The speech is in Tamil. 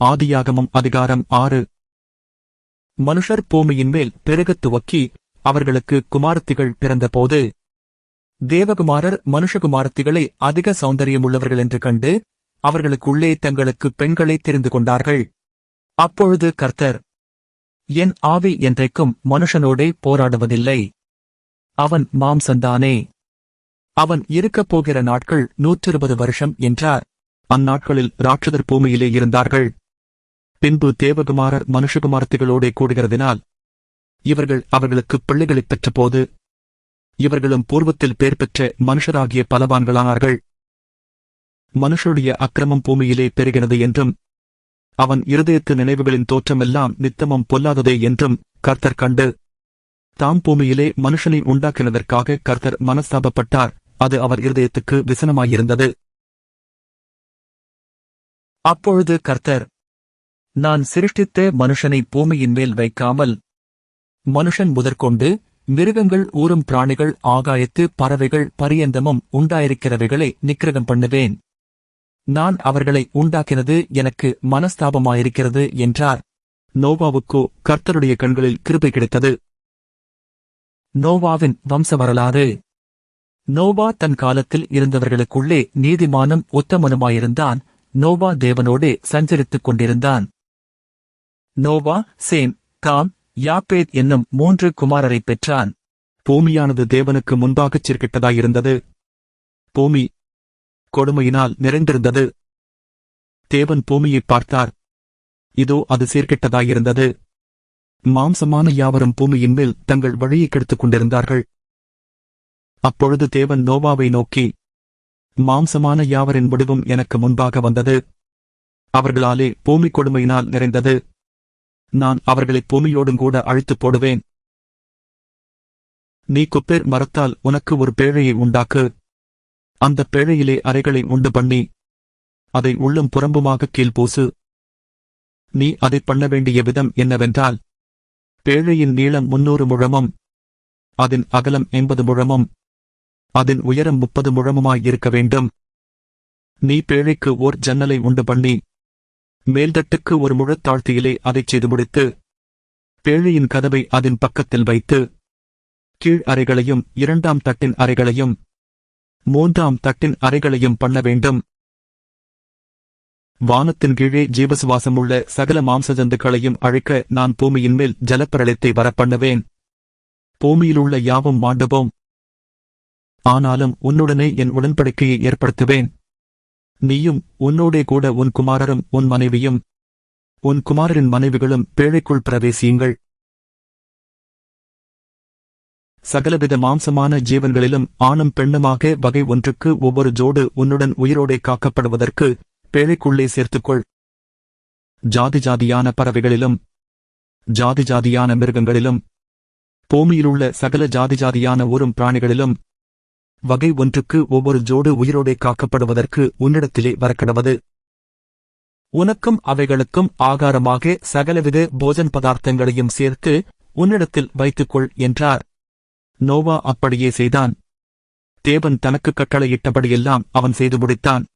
ஆதியாகமம் அதிகாரம் 6. மனுஷர் பூமியின் மேல் பெருகத் துவக்கி அவர்களுக்கு குமாரத்திகள் பிறந்தபோது தேவகுமாரர் மனுஷகுமாரத்திகளை அதிக சௌந்தரியமுள்ளவர்கள் என்று கண்டு அவர்களுக்குள்ளே தங்களுக்கு பெண்களை தெரிந்து கொண்டார்கள். அப்பொழுது கர்த்தர், என் ஆவி என்றைக்கும் மனுஷனோடே போராடுவதில்லை, அவன் மாம்சந்தானே, அவன் இருக்கப் போகிற நாட்கள் 120 வருஷம் என்றார். அந்நாட்களில் ராட்சதர் பூமியிலே இருந்தார்கள். பின்பு தேவகுமாரர் மனுஷகுமாரத்திகளோடே கூடுகிறதினால் இவர்கள் அவர்களுக்குப் பிள்ளைகளைப் பெற்றபோது இவர்களும் பூர்வத்தில் பேர் பெற்ற மனுஷராகிய பலவான்களானார்கள். மனுஷருடைய அக்கிரமம் பூமியிலே பெருகிறது என்றும் அவன் இருதயத்து நினைவுகளின் தோற்றமெல்லாம் நித்தமும் பொல்லாததே என்றும் கர்த்தர் கண்டு தாம் பூமியிலே மனுஷனை உண்டாக்கினதற்காக கர்த்தர் மனஸ்தாபப்பட்டார். அது அவர் இருதயத்துக்கு விசனமாயிருந்தது. அப்பொழுது கர்த்தர், நான் சிருஷ்டித்த மனுஷனை பூமியின் மேல் வைக்காமல் மனுஷன் முதற்கொண்டு மிருகங்கள், ஊரும் பிராணிகள், ஆகாயத்து பறவைகள் பரியந்தமும் உண்டாயிருக்கிறவைகளை நிக்கிரகம் பண்ணுவேன். நான் அவர்களை உண்டாக்கினது எனக்கு மனஸ்தாபமாயிருக்கிறது என்றார். நோவாவுக்கோ கர்த்தருடைய கண்களில் கிருபை கிடைத்தது. நோவாவின் வம்ச வரலாறு. நோவா தன் காலத்தில் இருந்தவர்களுக்குள்ளே நீதிமானும் உத்தமனுமாயிருந்தான். நோவா தேவனோடே சஞ்சரித்துக் கொண்டிருந்தான். நோவா, சேம், காம், யாப்பேத் என்னும் 3 குமாரரைப் பெற்றான். பூமியானது தேவனுக்கு முன்பாகச் சீர்கெட்டதாயிருந்தது. பூமி கொடுமையினால் நிறைந்திருந்தது. தேவன் பூமியைப் பார்த்தார். இதோ அது சீர்கெட்டதாயிருந்தது. மாம்சமான யாவரும் பூமியின் மேல் தங்கள் வழியை கெடுத்துக் கொண்டிருந்தார்கள். அப்பொழுது தேவன் நோவாவை நோக்கி, மாம்சமான யாவரின் முடிவும் எனக்கு முன்பாக வந்தது. அவர்களாலே பூமி கொடுமையினால் நிறைந்தது. நான் அவர்களை பூமியோடும் கூட அழித்துப் போடுவேன். நீ குப்பேர் மரத்தால் உனக்கு ஒரு பேழையை உண்டாக்கு. அந்த பேழையிலே அறைகளை உண்டு பண்ணி அதை உள்ளும் புறம்புமாக கீழ்பூசு. நீ அதை பண்ண வேண்டிய விதம் என்னவென்றால், பேழையின் நீளம் 300 முழமும் அதன் அகலம் 80 முழமும் அதன் உயரம் 30 முழமுமாயிருக்க வேண்டும். நீ பேழைக்கு ஓர் ஜன்னலை உண்டு பண்ணி மேல்தட்டுக்கு ஒரு முழத் தாழ்த்தியிலே அதைச் செய்து முடித்து பேழையின் கதவை அதன் பக்கத்தில் வைத்து கீழ் அறைகளையும் 2ஆம் தட்டின் அறைகளையும் 3ஆம் தட்டின் அறைகளையும் பண்ண வேண்டும். வானத்தின் கீழே ஜீவசுவாசமுள்ள சகல மாம்சஜந்துக்களையும் அழிக்க நான் பூமியின் மேல் ஜலப்பிரளயத்தை வரப்பண்ணுவேன். பூமியிலுள்ள யாவும் மாண்டுவோம். ஆனாலும் உன்னுடனே என் உடன்படிக்கையை ஏற்படுத்துவேன். நீயும் உன்னோடே கூட உன் குமாரரும் உன் மனைவியும் உன் குமாரரின் மனைவிகளும் பேழைக்குள் பிரவேசியுங்கள். சகலவித மாம்சமான ஜீவன்களிலும் ஆணும் பெண்ணுமாக வகை ஒன்றுக்கு ஒவ்வொரு ஜோடு உன்னுடன் உயிரோடே காக்கப்படுவதற்கு பேழைக்குள்ளே சேர்த்துக்கொள். ஜாதி ஜாதியான பறவைகளிலும் ஜாதி ஜாதியான மிருகங்களிலும் பூமியிலுள்ள சகல ஜாதி ஜாதியான ஊரும் பிராணிகளிலும் வகை ஒன்றுக்கு ஒவ்வொரு ஜோடு உயிரோடே காக்கப்படுவதற்கு உன்னிடத்திலே வரக்கடவது. உனக்கும் அவைகளுக்கும் ஆகாரமாக சகலவித போஜன் பதார்த்தங்களையும் சேர்த்து உன்னிடத்தில் வைத்துக்கொள் என்றார். நோவா அப்படியே செய்தான். தேவன் தனக்கு கட்டளையிட்டபடியெல்லாம் அவன் செய்து முடித்தான்.